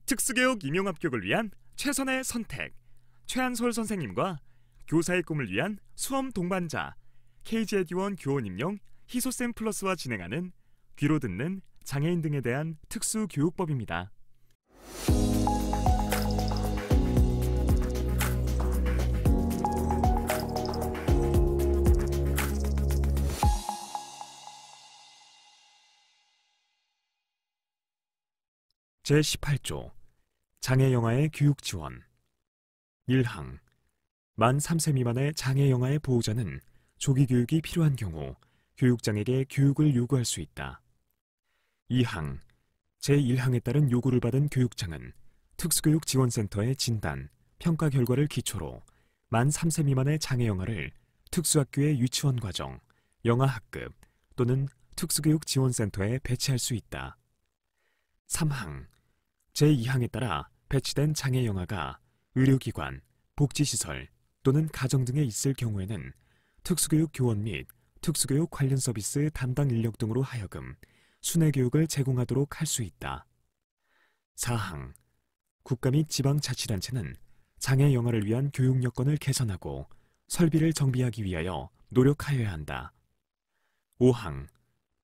특수교육 임용합격을 위한 최선의 선택. 최한솔 선생님과 교사의 꿈을 위한 수험 동반자 KG에듀원 교원 임용 희소쌤 플러스와 진행하는 귀로 듣는 장애인 등에 대한 특수교육법입니다. 제18조 장애영아의 교육지원 1항 만 3세 미만의 장애영아의 보호자는 조기 교육이 필요한 경우 교육장에게 교육을 요구할 수 있다. 2항 제1항에 따른 요구를 받은 교육장은 특수교육지원센터의 진단, 평가 결과를 기초로 만 3세 미만의 장애영아를 특수학교의 유치원과정, 영아학급 또는 특수교육지원센터에 배치할 수 있다. 3항 제2항에 따라 배치된 장애영아가 의료기관, 복지시설 또는 가정 등에 있을 경우에는 특수교육 교원 및 특수교육 관련 서비스 담당 인력 등으로 하여금 순회교육을 제공하도록 할 수 있다. 4항 국가 및 지방자치단체는 장애영아를 위한 교육 여건을 개선하고 설비를 정비하기 위하여 노력하여야 한다. 5항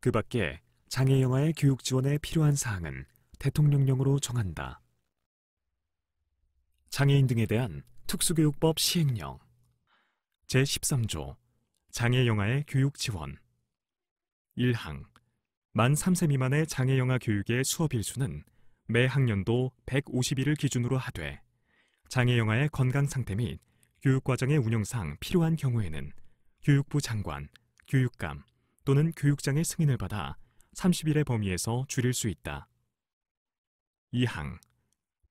그 밖에 장애영아의 교육 지원에 필요한 사항은 대통령령으로 정한다. 장애인 등에 대한 특수교육법 시행령 제13조 장애영아의 교육 지원 1항 만 3세 미만의 장애영아 교육의 수업 일수는 매 학년도 150일을 기준으로 하되 장애영아의 건강 상태 및 교육과정의 운영상 필요한 경우에는 교육부 장관, 교육감 또는 교육장의 승인을 받아 30일의 범위에서 줄일 수 있다. 2항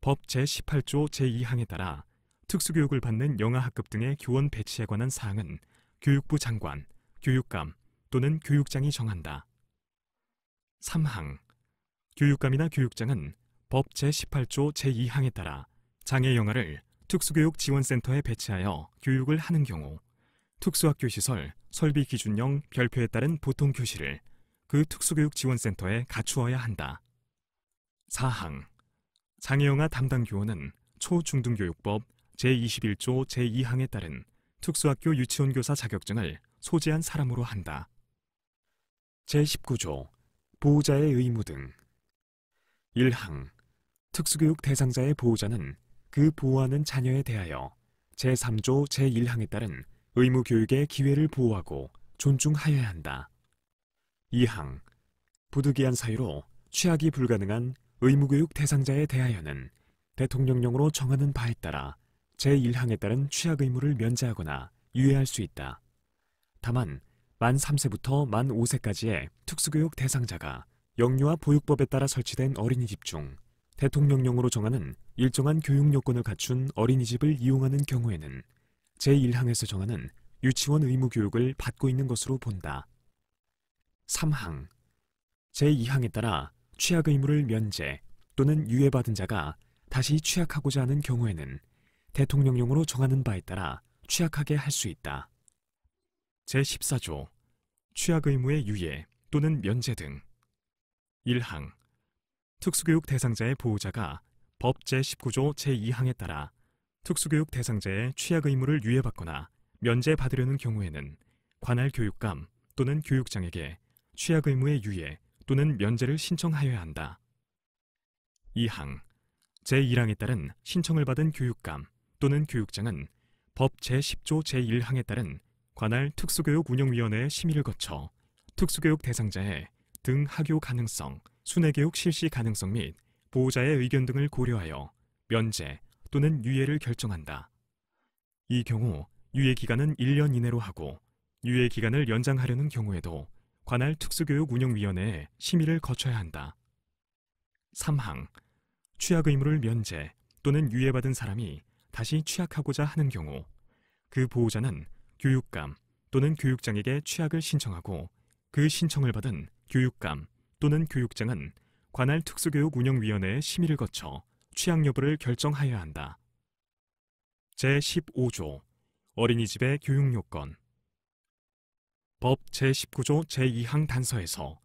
법 제18조 제2항에 따라 특수교육을 받는 영아학급 등의 교원 배치에 관한 사항은 교육부 장관, 교육감 또는 교육장이 정한다. 3항 교육감이나 교육장은 법 제18조 제2항에 따라 장애영아를 특수교육지원센터에 배치하여 교육을 하는 경우 특수학교 시설, 설비 기준령 별표에 따른 보통교실을 그 특수교육지원센터에 갖추어야 한다. 4항 장애영아 담당 교원은 초중등교육법 제21조 제2항에 따른 특수학교 유치원교사 자격증을 소지한 사람으로 한다. 제19조 보호자의 의무 등 1항 특수교육 대상자의 보호자는 그 보호하는 자녀에 대하여 제3조 제1항에 따른 의무교육의 기회를 보호하고 존중하여야 한다. 2항 부득이한 사유로 취학이 불가능한 의무교육 대상자에 대하여는 대통령령으로 정하는 바에 따라 제1항에 따른 취학 의무를 면제하거나 유예할 수 있다. 다만 만 3세부터 만 5세까지의 특수교육 대상자가 영유아 보육법에 따라 설치된 어린이집 중 대통령령으로 정하는 일정한 교육 요건을 갖춘 어린이집을 이용하는 경우에는 제1항에서 정하는 유치원 의무 교육을 받고 있는 것으로 본다. 3항 제2항에 따라 취학 의무를 면제 또는 유예받은 자가 다시 취학하고자 하는 경우에는 대통령령으로 정하는 바에 따라 취학하게 할 수 있다. 제14조 취학 의무의 유예 또는 면제 등 1항 특수교육 대상자의 보호자가 법 제19조 제2항에 따라 특수교육 대상자의 취학 의무를 유예받거나 면제받으려는 경우에는 관할 교육감 또는 교육장에게 취학 의무의 유예 또는 면제를 신청하여야 한다. 2항 제1항에 따른 신청을 받은 교육감 또는 교육장은 법 제10조 제1항에 따른 관할 특수교육운영위원회의 심의를 거쳐 특수교육 대상자의 등 하교 가능성, 순회교육 실시 가능성 및 보호자의 의견 등을 고려하여 면제 또는 유예를 결정한다. 이 경우 유예기간은 1년 이내로 하고 유예기간을 연장하려는 경우에도 관할 특수교육운영위원회의 심의를 거쳐야 한다. 3항 취학 의무를 면제 또는 유예받은 사람이 다시 취학하고자 하는 경우 그 보호자는 교육감 또는 교육장에게 취학을 신청하고 그 신청을 받은 교육감 또는 교육장은 관할 특수교육운영위원회의 심의를 거쳐 취학 여부를 결정하여야 한다. 제15조 어린이집의 교육요건 법 제19조 제2항 단서에서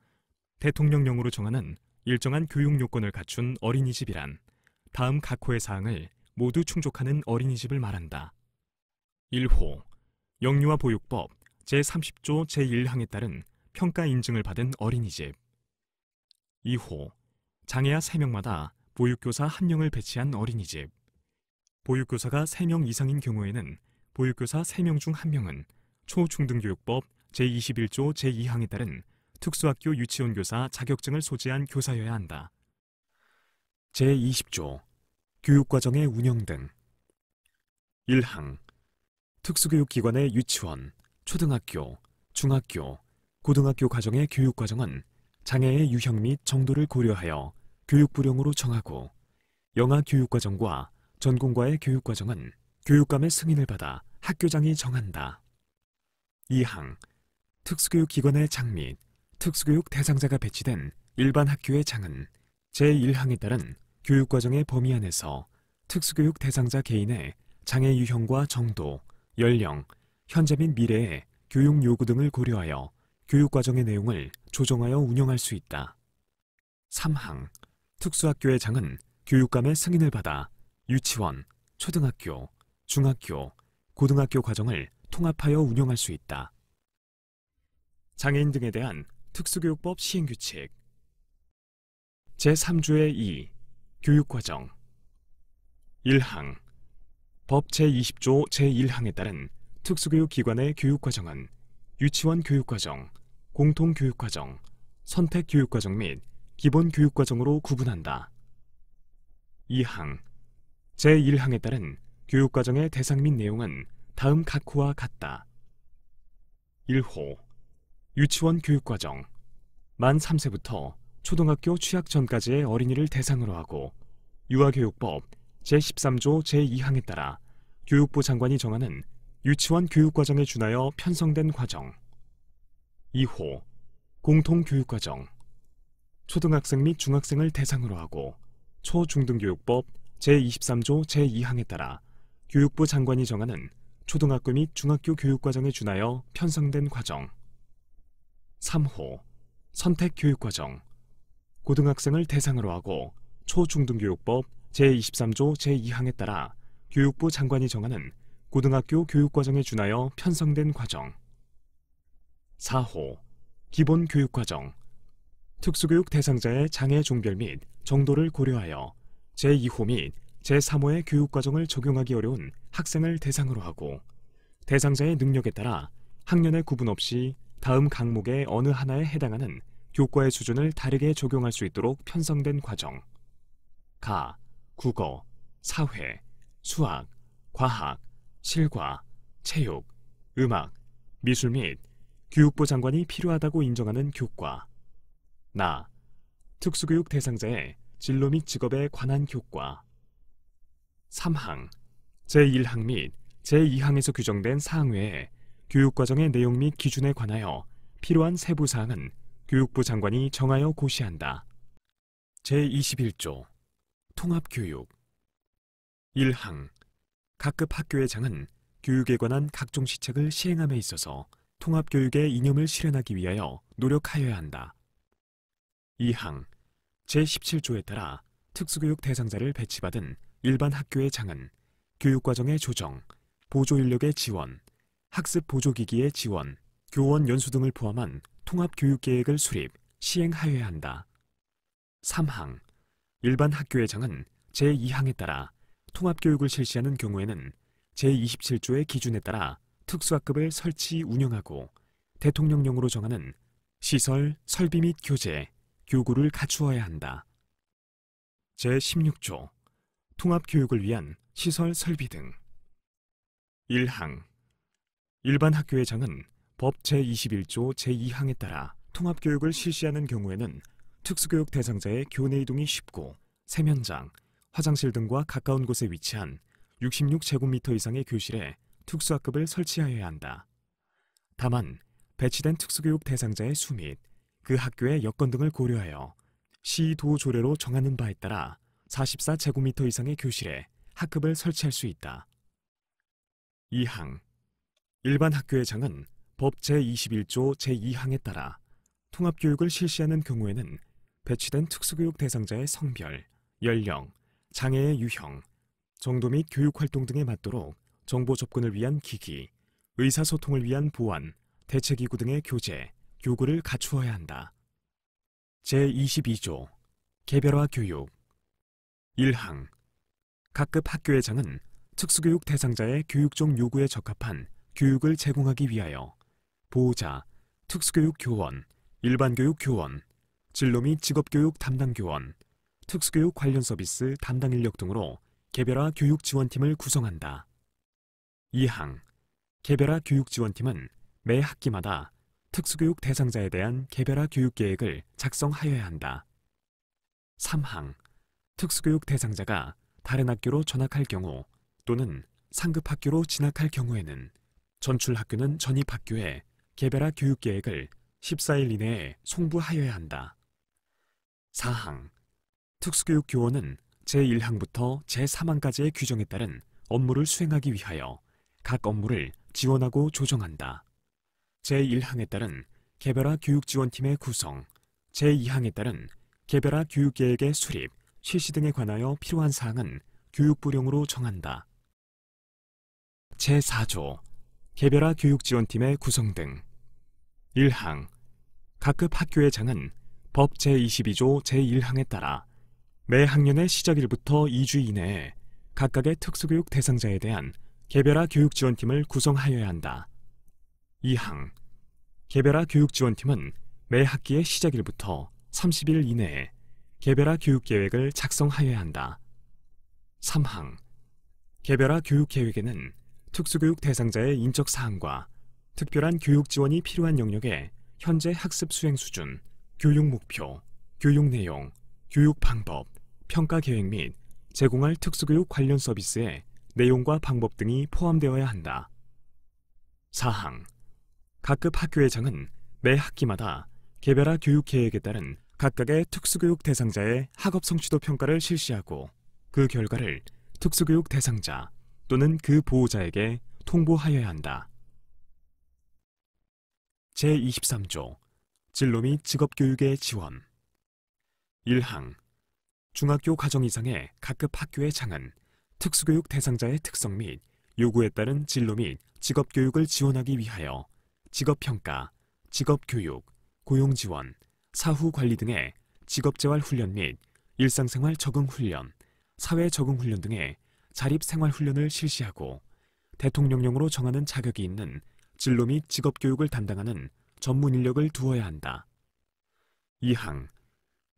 대통령령으로 정하는 일정한 교육요건을 갖춘 어린이집이란 다음 각 호의 사항을 모두 충족하는 어린이집을 말한다. 1호 영유아 보육법 제30조 제1항에 따른 평가 인증을 받은 어린이집. 2호 장애아 3명마다 보육교사 1명을 배치한 어린이집. 보육교사가 3명 이상인 경우에는 보육교사 3명 중 1명은 초중등교육법 제21조 제2항에 따른 특수학교 유치원 교사 자격증을 소지한 교사여야 한다. 제20조 교육과정의 운영 등. 1항 특수교육기관의 유치원, 초등학교, 중학교, 고등학교 과정의 교육과정은 장애의 유형 및 정도를 고려하여 교육부령으로 정하고, 영아 교육과정과 전공과의 교육과정은 교육감의 승인을 받아 학교장이 정한다. 2항 특수교육기관의 장 및 특수교육 대상자가 배치된 일반 학교의 장은 제1항에 따른 교육과정의 범위 안에서 특수교육 대상자 개인의 장애 유형과 정도, 연령, 현재 및 미래의 교육 요구 등을 고려하여 교육과정의 내용을 조정하여 운영할 수 있다. 3항 특수학교의 장은 교육감의 승인을 받아 유치원, 초등학교, 중학교, 고등학교 과정을 통합하여 운영할 수 있다. 장애인 등에 대한 특수교육법 시행규칙 제3조의 2 교육과정. 1항 법 제20조 제1항에 따른 특수교육기관의 교육과정은 유치원 교육과정, 공통교육과정, 선택교육과정 및 기본교육과정으로 구분한다. 2항 제1항에 따른 교육과정의 대상 및 내용은 다음 각 호와 같다. 1호 유치원 교육과정 만 3세부터 초등학교 취학 전까지의 어린이를 대상으로 하고 유아교육법 제13조 제2항에 따라 교육부 장관이 정하는 유치원 교육과정에 준하여 편성된 과정. 2호 공통교육과정 초등학생 및 중학생을 대상으로 하고 초중등교육법 제23조 제2항에 따라 교육부 장관이 정하는 초등학교 및 중학교 교육과정에 준하여 편성된 과정. 3호 선택교육과정 고등학생을 대상으로 하고 초중등교육법 제23조 제2항에 따라 교육부 장관이 정하는 고등학교 교육과정에 준하여 편성된 과정. 4호 기본교육과정 특수교육 대상자의 장애 종별 및 정도를 고려하여 제2호 및 제3호의 교육과정을 적용하기 어려운 학생을 대상으로 하고 대상자의 능력에 따라 학년의 구분 없이 다음 강목의 어느 하나에 해당하는 교과의 수준을 다르게 적용할 수 있도록 편성된 과정. 가, 국어, 사회, 수학, 과학, 실과, 체육, 음악, 미술 및 교육부 장관이 필요하다고 인정하는 교과. 나, 특수교육 대상자의 진로 및 직업에 관한 교과. 3항, 제1항 및 제2항에서 규정된 사항 외에 교육과정의 내용 및 기준에 관하여 필요한 세부사항은 교육부 장관이 정하여 고시한다. 제21조 통합교육. 1항 각급 학교의 장은 교육에 관한 각종 시책을 시행함에 있어서 통합교육의 이념을 실현하기 위하여 노력하여야 한다. 2항 제17조에 따라 특수교육 대상자를 배치받은 일반 학교의 장은 교육과정의 조정, 보조인력의 지원, 학습 보조기기의 지원, 교원 연수 등을 포함한 통합교육계획을 수립, 시행하여야 한다. 3항 일반 학교의 장은 제2항에 따라 통합교육을 실시하는 경우에는 제27조의 기준에 따라 특수학급을 설치, 운영하고 대통령령으로 정하는 시설, 설비 및 교재, 교구를 갖추어야 한다. 제16조 통합교육을 위한 시설, 설비 등. 1항 일반 학교의 장은 법 제21조 제2항에 따라 통합교육을 실시하는 경우에는 특수교육 대상자의 교내 이동이 쉽고 세면장, 화장실 등과 가까운 곳에 위치한 66제곱미터 이상의 교실에 특수학급을 설치하여야 한다. 다만 배치된 특수교육 대상자의 수 및 그 학교의 여건 등을 고려하여 시도 조례로 정하는 바에 따라 44제곱미터 이상의 교실에 학급을 설치할 수 있다. 2항 일반 학교의 장은 법 제21조 제2항에 따라 통합교육을 실시하는 경우에는 배치된 특수교육 대상자의 성별, 연령, 장애의 유형, 정도 및 교육활동 등에 맞도록 정보 접근을 위한 기기, 의사소통을 위한 보안, 대체기구 등의 교재, 교구를 갖추어야 한다. 제22조 개별화 교육 1항 각급 학교회장은 특수교육 대상자의 교육적 요구에 적합한 교육을 제공하기 위하여 보호자, 특수교육 교원, 일반교육 교원, 진로 및 직업교육 담당 교원, 특수교육 관련 서비스 담당 인력 등으로 개별화 교육 지원팀을 구성한다. 2항 개별화 교육 지원팀은 매 학기마다 특수교육 대상자에 대한 개별화 교육 계획을 작성하여야 한다. 3항 특수교육 대상자가 다른 학교로 전학할 경우 또는 상급 학교로 진학할 경우에는 전출 학교는 전입 학교에 개별화 교육 계획을 14일 이내에 송부하여야 한다. 4항 특수교육 교원은 제1항부터 제3항까지의 규정에 따른 업무를 수행하기 위하여 각 업무를 지원하고 조정한다. 제1항에 따른 개별화 교육지원팀의 구성, 제2항에 따른 개별화 교육계획의 수립, 실시 등에 관하여 필요한 사항은 교육부령으로 정한다. 제4조 개별화 교육지원팀의 구성 등 1항 각급 학교회장은 법 제22조 제1항에 따라 매 학년의 시작일부터 2주 이내에 각각의 특수교육 대상자에 대한 개별화 교육지원팀을 구성하여야 한다. 2항 개별화 교육지원팀은 매 학기의 시작일부터 30일 이내에 개별화 교육계획을 작성하여야 한다. 3항 개별화 교육계획에는 특수교육 대상자의 인적 사항과 특별한 교육 지원이 필요한 영역의 현재 학습 수행 수준, 교육 목표, 교육 내용, 교육 방법, 평가 계획 및 제공할 특수교육 관련 서비스의 내용과 방법 등이 포함되어야 한다. 4항 각급 학교회장은 매 학기마다 개별화 교육 계획에 따른 각각의 특수교육 대상자의 학업 성취도 평가를 실시하고 그 결과를 특수교육 대상자 또는 그 보호자에게 통보하여야 한다. 제23조 진로 및 직업교육의 지원 1항 중학교 과정 이상의 각급 학교의 장은 특수교육 대상자의 특성 및 요구에 따른 진로 및 직업교육을 지원하기 위하여 직업평가, 직업교육, 고용지원, 사후관리 등의 직업재활훈련 및 일상생활 적응훈련, 사회적응훈련 등의 자립생활훈련을 실시하고 대통령령으로 정하는 자격이 있는 진로 및 직업교육을 담당하는 전문 인력을 두어야 한다. 2항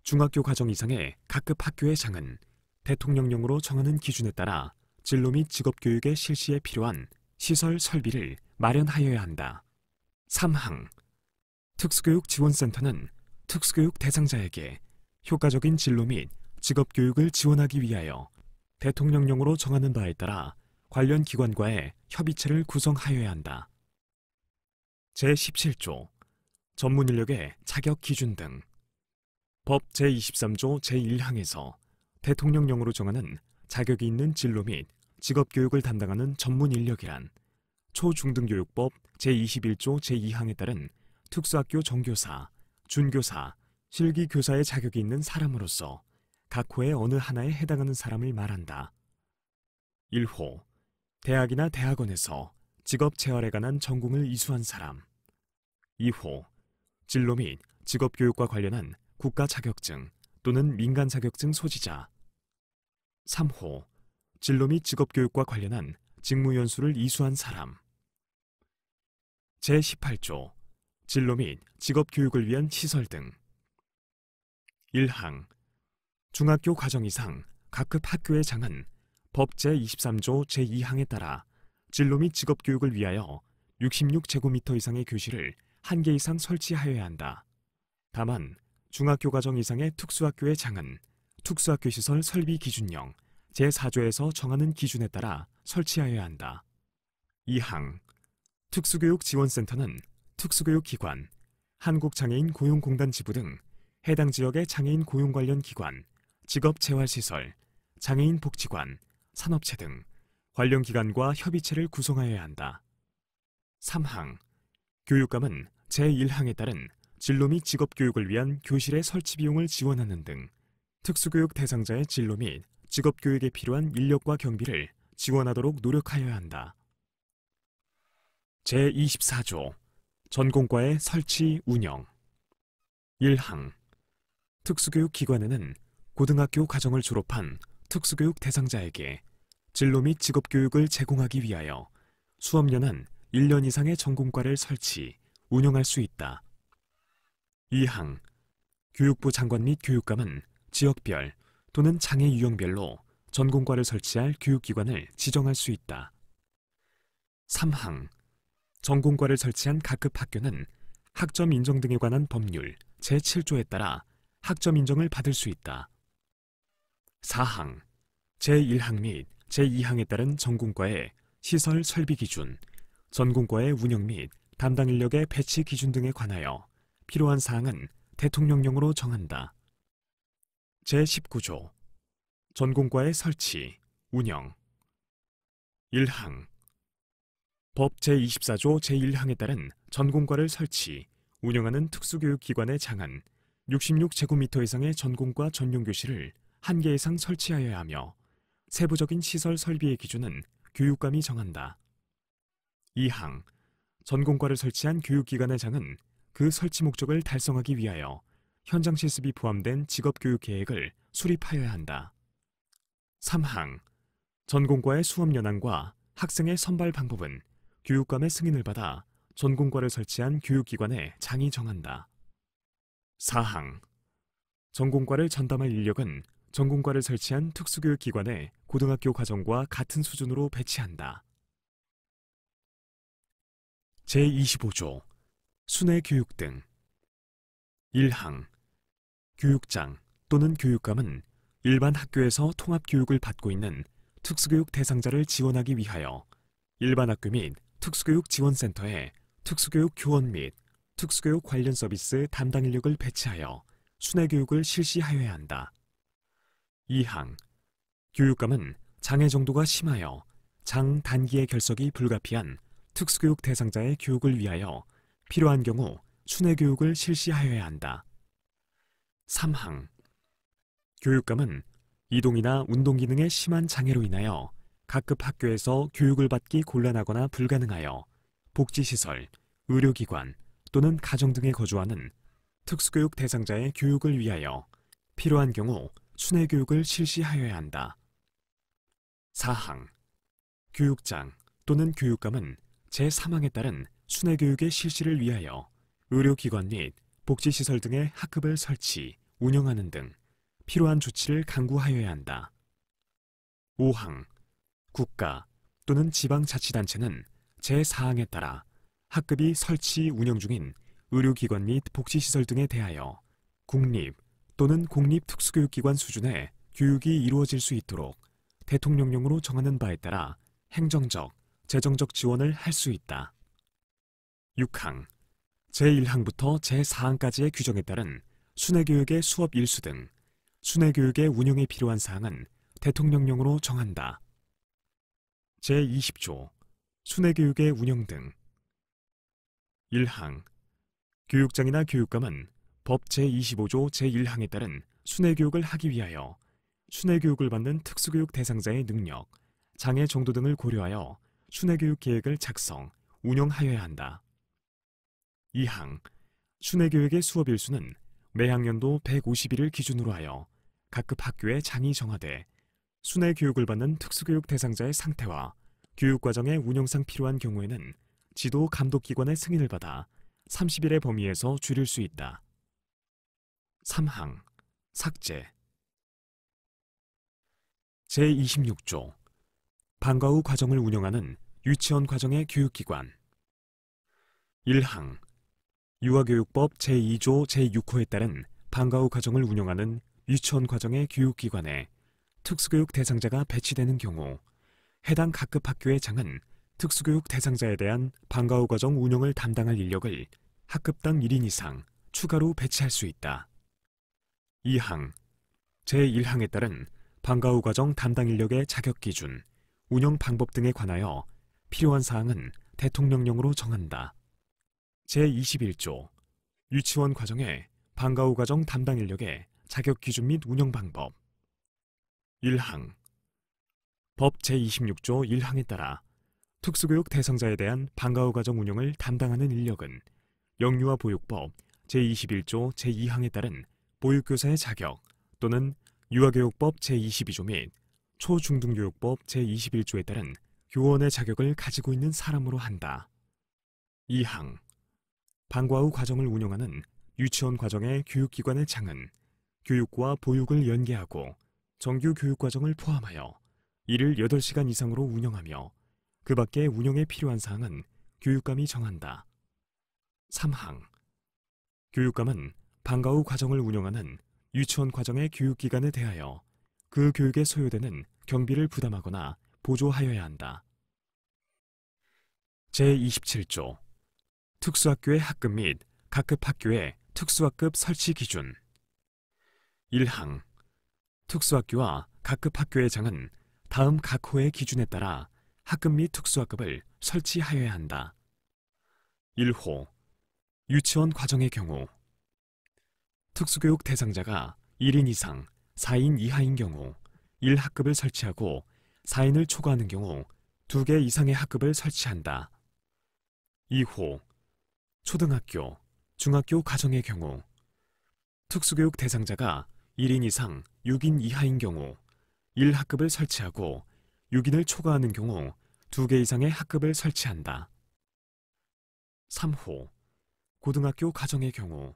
중학교 과정 이상의 각급 학교의 장은 대통령령으로 정하는 기준에 따라 진로 및 직업교육의 실시에 필요한 시설 설비를 마련하여야 한다. 3항 특수교육 지원센터는 특수교육 대상자에게 효과적인 진로 및 직업교육을 지원하기 위하여 대통령령으로 정하는 바에 따라 관련 기관과의 협의체를 구성하여야 한다. 제17조 전문인력의 자격 기준 등 법 제23조 제1항에서 대통령령으로 정하는 자격이 있는 진로 및 직업교육을 담당하는 전문인력이란 초중등교육법 제21조 제2항에 따른 특수학교 정교사, 준교사, 실기교사의 자격이 있는 사람으로서 각 호의 어느 하나에 해당하는 사람을 말한다. 1호 대학이나 대학원에서 직업재활에 관한 전공을 이수한 사람. 2호 진로 및 직업교육과 관련한 국가 자격증 또는 민간 자격증 소지자. 3호 진로 및 직업교육과 관련한 직무연수를 이수한 사람. 제18조 진로 및 직업교육을 위한 시설 등 1항 중학교 과정 이상 각급 학교의 장은 법 제23조 제2항에 따라 진로 및 직업교육을 위하여 66제곱미터 이상의 교실을 1개 이상 설치하여야 한다. 다만 중학교 과정 이상의 특수학교의 장은 특수학교 시설 설비 기준령 제4조에서 정하는 기준에 따라 설치하여야 한다. 2항 특수교육지원센터는 특수교육기관, 한국장애인 고용공단 지부 등 해당 지역의 장애인 고용 관련 기관, 직업재활시설, 장애인 복지관, 산업체 등 관련 기관과 협의체를 구성하여야 한다. 3항 교육감은 제1항에 따른 진로 및 직업교육을 위한 교실의 설치 비용을 지원하는 등 특수교육 대상자의 진로 및 직업교육에 필요한 인력과 경비를 지원하도록 노력하여야 한다. 제24조 전공과의 설치 운영 1항 특수교육기관에는 고등학교 과정을 졸업한 특수교육 대상자에게 진로 및 직업교육을 제공하기 위하여 수업연한 1년 이상의 전공과를 설치, 운영할 수 있다. 2항 교육부 장관 및 교육감은 지역별 또는 장애 유형별로 전공과를 설치할 교육기관을 지정할 수 있다. 3항 전공과를 설치한 각급 학교는 학점 인정 등에 관한 법률 제7조에 따라 학점 인정을 받을 수 있다. 4항 제1항 및 제2항에 따른 전공과의 시설 설비 기준, 전공과의 운영 및 담당 인력의 배치 기준 등에 관하여 필요한 사항은 대통령령으로 정한다. 제19조 전공과의 설치, 운영 1항 법 제24조 제1항에 따른 전공과를 설치, 운영하는 특수교육기관의 장은 66제곱미터 이상의 전공과 전용교실을 1개 이상 설치하여야 하며 세부적인 시설 설비의 기준은 교육감이 정한다. 2항 전공과를 설치한 교육기관의 장은 그 설치 목적을 달성하기 위하여 현장 실습이 포함된 직업교육 계획을 수립하여야 한다. 3항 전공과의 수업 연항과 학생의 선발 방법은 교육감의 승인을 받아 전공과를 설치한 교육기관의 장이 정한다. 4항 전공과를 전담할 인력은 전공과를 설치한 특수교육기관의 고등학교 과정과 같은 수준으로 배치한다. 제25조 순회교육 등 1항 교육장 또는 교육감은 일반 학교에서 통합교육을 받고 있는 특수교육 대상자를 지원하기 위하여 일반 학교 및 특수교육 지원센터에 특수교육 교원 및 특수교육 관련 서비스 담당 인력을 배치하여 순회교육을 실시하여야 한다. 2항 교육감은 장애 정도가 심하여 장 단기의 결석이 불가피한 특수교육 대상자의 교육을 위하여 필요한 경우 순회교육을 실시하여야 한다. 3항 교육감은 이동이나 운동 기능의 심한 장애로 인하여 각급 학교에서 교육을 받기 곤란하거나 불가능하여 복지시설, 의료기관 또는 가정 등에 거주하는 특수교육 대상자의 교육을 위하여 필요한 경우 순회교육을 실시하여야 한다. 4항 교육장 또는 교육감은 제3항에 따른 순회교육의 실시를 위하여 의료기관 및 복지시설 등의 학급을 설치, 운영하는 등 필요한 조치를 강구하여야 한다. 5항 국가 또는 지방자치단체는 제4항에 따라 학급이 설치, 운영 중인 의료기관 및 복지시설 등에 대하여 국립 또는 공립특수교육기관 수준의 교육이 이루어질 수 있도록 대통령령으로 정하는 바에 따라 행정적, 재정적 지원을 할 수 있다. 6항 제1항부터 제4항까지의 규정에 따른 순회교육의 수업 일수 등 순회교육의 운영에 필요한 사항은 대통령령으로 정한다. 제20조 순회교육의 운영 등 1항 교육장이나 교육감은 법 제25조 제1항에 따른 순회교육을 하기 위하여 순회교육을 받는 특수교육 대상자의 능력, 장애 정도 등을 고려하여 순회교육 계획을 작성, 운영하여야 한다. 2항 순회교육의 수업 일수는 매 학년도 150일을 기준으로 하여 각급 학교의 장이 정하되 순회교육을 받는 특수교육 대상자의 상태와 교육과정의 운영상 필요한 경우에는 지도 감독기관의 승인을 받아 30일의 범위에서 줄일 수 있다. 3항 삭제 제26조 방과 후 과정을 운영하는 유치원 과정의 교육기관 1항 유아교육법 제2조 제6호에 따른 방과 후 과정을 운영하는 유치원 과정의 교육기관에 특수교육 대상자가 배치되는 경우 해당 각급 학교의 장은 특수교육 대상자에 대한 방과 후 과정 운영을 담당할 인력을 학급당 1인 이상 추가로 배치할 수 있다. 2항 제1항에 따른 방과 후 과정 담당 인력의 자격 기준, 운영 방법 등에 관하여 필요한 사항은 대통령령으로 정한다. 제21조 유치원 과정의 방과 후 과정 담당 인력의 자격 기준 및 운영 방법 1항 법 제26조 1항에 따라 특수교육 대상자에 대한 방과후 과정 운영을 담당하는 인력은 영유아 보육법 제21조 제2항에 따른 보육교사의 자격 또는 유아교육법 제22조 및 초중등교육법 제21조에 따른 교원의 자격을 가지고 있는 사람으로 한다. 2항 방과후 과정을 운영하는 유치원 과정의 교육기관의 장은 교육과 보육을 연계하고 정규 교육과정을 포함하여 이를 8시간 이상으로 운영하며 그 밖에 운영에 필요한 사항은 교육감이 정한다. 3항 교육감은 방과후 과정을 운영하는 유치원 과정의 교육기관에 대하여 그 교육에 소요되는 경비를 부담하거나 보조하여야 한다. 제27조 특수학교의 학급 및 각급 학교의 특수학급 설치 기준 1항 특수학교와 각급 학교의 장은 다음 각 호의 기준에 따라 학급 및 특수학급을 설치하여야 한다. 1호 유치원 과정의 경우 특수교육 대상자가 1인 이상 4인 이하인 경우 1학급을 설치하고 4인을 초과하는 경우 2개 이상의 학급을 설치한다. 2호 초등학교, 중학교 과정의 경우 특수교육 대상자가 1인 이상 6인 이하인 경우 1학급을 설치하고 6인을 초과하는 경우 2개 이상의 학급을 설치한다. 3호 고등학교 과정의 경우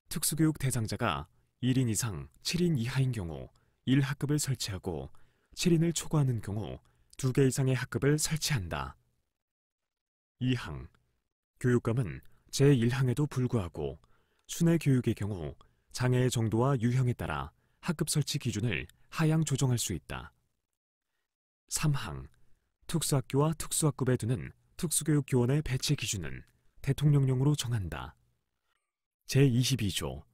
특수교육 대상자가 1인 이상 7인 이하인 경우 1학급을 설치하고 7인을 초과하는 경우 2개 이상의 학급을 설치한다. 2항 교육감은 제1항에도 불구하고 순회 교육의 경우 장애의 정도와 유형에 따라 학급 설치 기준을 하향 조정할 수 있다. 3항 특수학교와 특수학급에 두는 특수교육 교원의 배치 기준은 대통령령으로 정한다. 제22조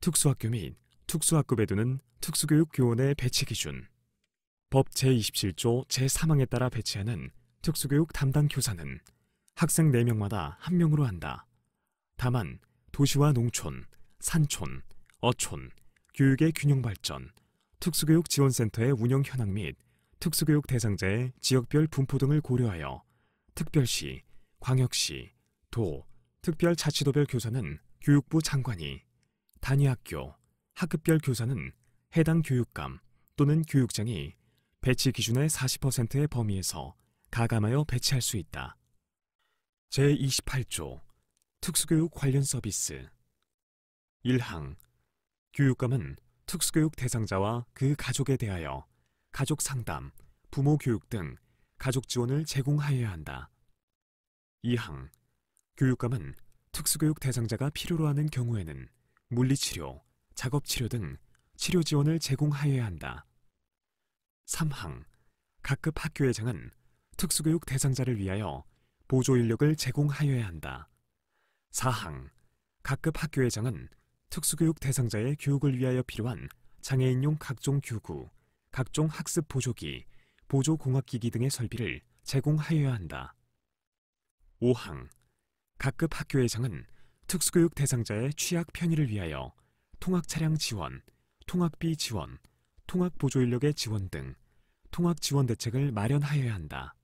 특수학교 및 특수학급에 두는 특수교육 교원의 배치 기준 법 제27조 제3항에 따라 배치하는 특수교육 담당 교사는 학생 4명마다 1명으로 한다. 다만 도시와 농촌, 산촌, 어촌, 교육의 균형 발전, 특수교육 지원센터의 운영 현황 및 특수교육 대상자의 지역별 분포 등을 고려하여 특별시, 광역시, 도, 특별자치도별 교사는 교육부 장관이, 단위학교, 학급별 교사는 해당 교육감 또는 교육장이 배치 기준의 40%의 범위에서 가감하여 배치할 수 있다. 제28조 특수교육 관련 서비스 1항 교육감은 특수교육 대상자와 그 가족에 대하여 가족 상담, 부모 교육 등 가족 지원을 제공하여야 한다. 2항 교육감은 특수교육 대상자가 필요로 하는 경우에는 물리치료, 작업치료 등 치료 지원을 제공하여야 한다. 3항 각급 학교의 장은 특수교육 대상자를 위하여 보조 인력을 제공하여야 한다. 4항 각급 학교의 장은 특수교육 대상자의 교육을 위하여 필요한 장애인용 각종 교구, 각종 학습 보조기, 보조공학기기 등의 설비를 제공하여야 한다. 5항 각급 학교의 장은 특수교육 대상자의 취약 편의를 위하여 통학차량 지원, 통학비 지원, 통학보조인력의 지원 등 통학지원 대책을 마련하여야 한다.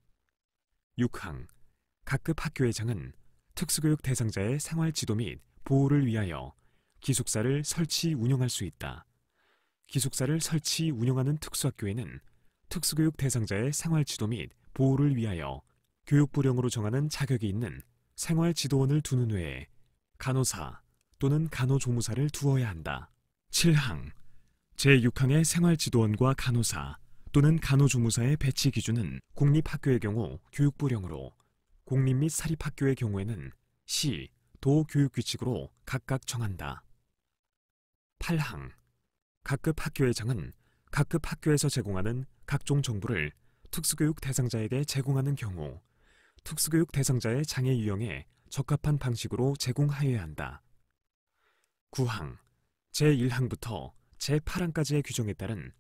6항 각급 학교의 장은 특수교육 대상자의 생활지도 및 보호를 위하여 기숙사를 설치 운영할 수 있다. 기숙사를 설치 운영하는 특수학교에는 특수교육 대상자의 생활지도 및 보호를 위하여 교육부령으로 정하는 자격이 있는 생활지도원을 두는 외에 간호사 또는 간호조무사를 두어야 한다. 7항 제6항의 생활지도원과 간호사 또는 간호조무사의 배치 기준은 공립학교의 경우 교육부령으로 공립 및 사립학교의 경우에는 시, 도 교육규칙으로 각각 정한다. 8항 각급 학교의 장은 각급 학교에서 제공하는 각종 정보를 특수교육 대상자에게 제공하는 경우 특수교육 대상자의 장애 유형에 적합한 방식으로 제공하여야 한다. 9항 제1항부터 제8항까지의 규정에 따른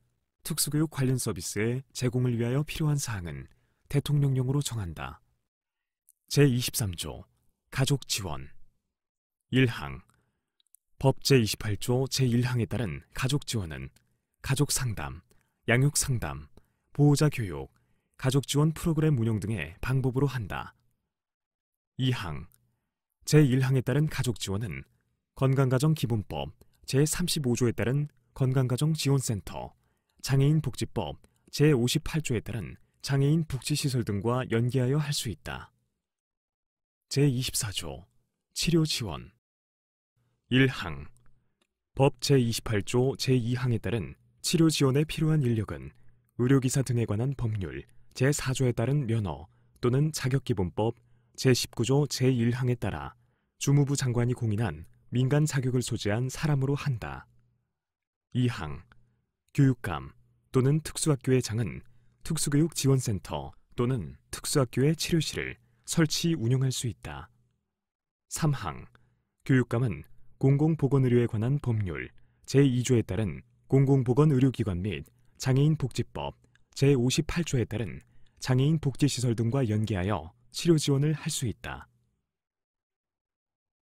특수교육 관련 서비스의 제공을 위하여 필요한 사항은 대통령령으로 정한다. 제23조 가족 지원 1항 법 제28조 제1항에 따른 가족 지원은 가족 상담, 양육 상담, 보호자 교육, 가족 지원 프로그램 운영 등의 방법으로 한다. 2항 제1항에 따른 가족 지원은 건강가정기본법 제35조에 따른 건강가정지원센터, 장애인복지법 제58조에 따른 장애인 복지시설 등과 연계하여 할 수 있다. 제24조 치료지원 1항 법 제28조 제2항에 따른 치료지원에 필요한 인력은 의료기사 등에 관한 법률 제4조에 따른 면허 또는 자격기본법 제19조 제1항에 따라 주무부 장관이 공인한 민간 자격을 소지한 사람으로 한다. 2항 교육감 또는 특수학교의 장은 특수교육지원센터 또는 특수학교의 치료실을 설치 운영할 수 있다. 3항 교육감은 공공보건의료에 관한 법률 제2조에 따른 공공보건의료기관 및 장애인복지법 제58조에 따른 장애인복지시설 등과 연계하여 치료지원을 할 수 있다.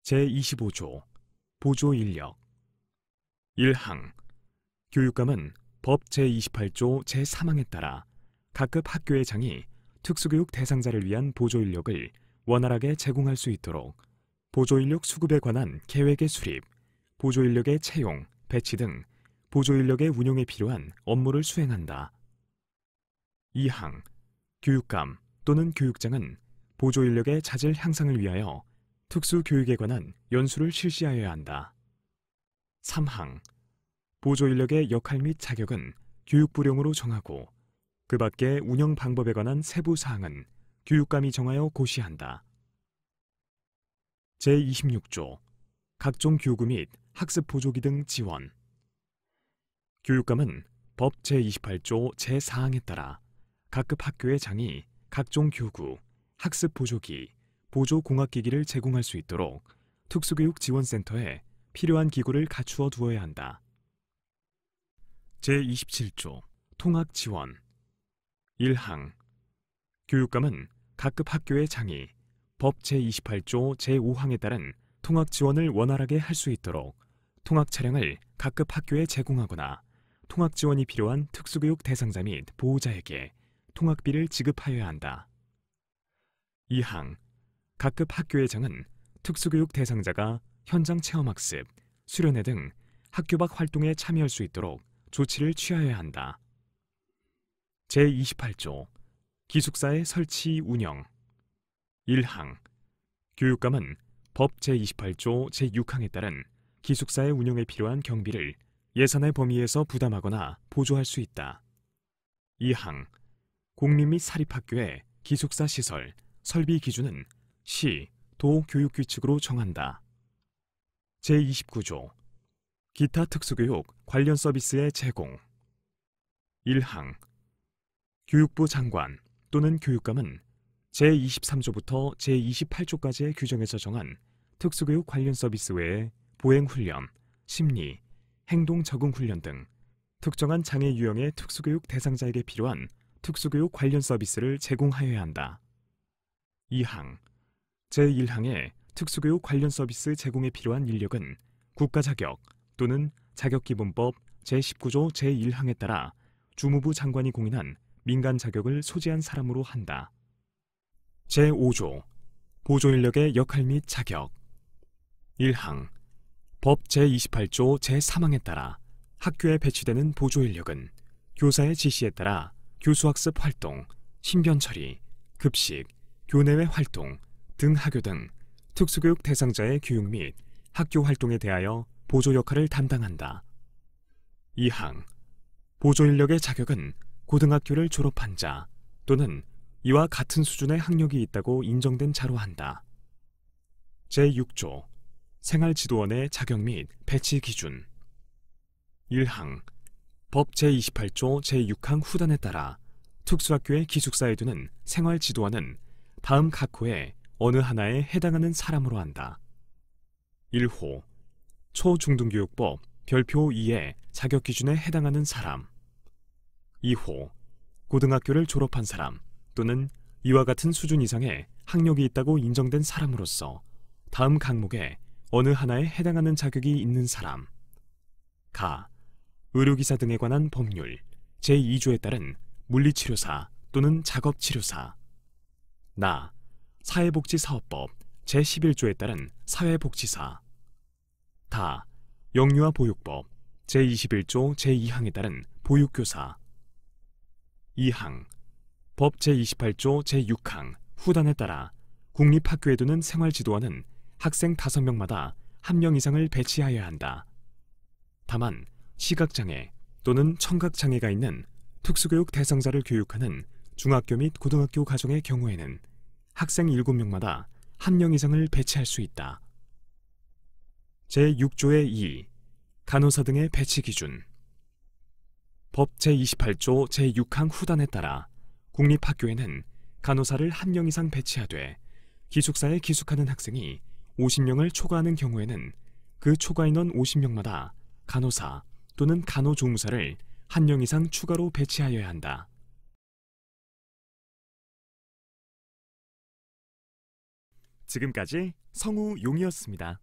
제25조 보조인력 1항 교육감은 법 제28조 제3항에 따라 각급 학교의 장이 특수교육 대상자를 위한 보조인력을 원활하게 제공할 수 있도록 보조인력 수급에 관한 계획의 수립, 보조인력의 채용, 배치 등 보조인력의 운용에 필요한 업무를 수행한다. 2항 교육감 또는 교육장은 보조인력의 자질 향상을 위하여 특수교육에 관한 연수를 실시하여야 한다. 3항 보조인력의 역할 및 자격은 교육부령으로 정하고 그 밖의 운영 방법에 관한 세부 사항은 교육감이 정하여 고시한다. 제26조 각종 교구 및 학습 보조기 등 지원 교육감은 법 제28조 제4항에 따라 각급 학교의 장이 각종 교구, 학습 보조기, 보조공학기기를 제공할 수 있도록 특수교육지원센터에 필요한 기구를 갖추어 두어야 한다. 제27조 통학지원 1항 교육감은 각급 학교의 장이 법 제28조 제5항에 따른 통학지원을 원활하게 할 수 있도록 통학차량을 각급 학교에 제공하거나 통학지원이 필요한 특수교육 대상자 및 보호자에게 통학비를 지급하여야 한다. 2항 각급 학교의 장은 특수교육 대상자가 현장 체험학습, 수련회 등 학교 밖 활동에 참여할 수 있도록 조치를 취하여야 한다. 제28조 기숙사의 설치 운영 1항 교육감은 법 제28조 제6항에 따른 기숙사의 운영에 필요한 경비를 예산의 범위에서 부담하거나 보조할 수 있다. 2항 공립 및 사립학교의 기숙사 시설, 설비 기준은 시, 도 교육규칙으로 정한다. 제29조 기타 특수교육 관련 서비스의 제공 1항 교육부 장관 또는 교육감은 제23조부터 제28조까지의 규정에서 정한 특수교육 관련 서비스 외에 보행훈련, 심리, 행동 적응 훈련 등 특정한 장애 유형의 특수교육 대상자에게 필요한 특수교육 관련 서비스를 제공하여야 한다. 2항 제1항의 특수교육 관련 서비스 제공에 필요한 인력은 국가자격 또는 자격기본법 제19조 제1항에 따라 주무부 장관이 공인한 민간 자격을 소지한 사람으로 한다. 제5조 보조인력의 역할 및 자격 1항 법 제28조 제3항에 따라 학교에 배치되는 보조인력은 교사의 지시에 따라 교수학습 활동, 신변 처리, 급식, 교내외 활동, 등하교 등 특수교육 대상자의 교육 및 학교 활동에 대하여 보조 역할을 담당한다. 2항 보조인력의 자격은 고등학교를 졸업한 자 또는 이와 같은 수준의 학력이 있다고 인정된 자로 한다. 제6조 생활지도원의 자격 및 배치 기준 1항 법 제28조 제6항 후단에 따라 특수학교의 기숙사에 두는 생활지도원은 다음 각 호에 어느 하나에 해당하는 사람으로 한다. 1호 초중등교육법 별표 2의 자격기준에 해당하는 사람 2호 고등학교를 졸업한 사람 또는 이와 같은 수준 이상의 학력이 있다고 인정된 사람으로서 다음 항목에 어느 하나에 해당하는 자격이 있는 사람 가 의료기사 등에 관한 법률 제2조에 따른 물리치료사 또는 작업치료사. 나. 사회복지사업법 제11조에 따른 사회복지사. 다. 영유아보육법 제21조 제2항에 따른 보육교사. 2항. 법 제28조 제6항 후단에 따라 국립학교에 두는 생활지도원은 학생 5명마다 1명 이상을 배치하여야 한다. 다만 시각장애 또는 청각장애가 있는 특수교육 대상자를 교육하는 중학교 및 고등학교 가정의 경우에는 학생 7명마다 1명 이상을 배치할 수 있다. 제6조의 2. 간호사 등의 배치 기준. 법 제28조 제6항 후단에 따라 국립학교에는 간호사를 1명 이상 배치하되 기숙사에 기숙하는 학생이 50명을 초과하는 경우에는 그 초과 인원 50명마다 간호사 또는 간호조무사를 1명 이상 추가로 배치하여야 한다. 지금까지 성우용이었습니다.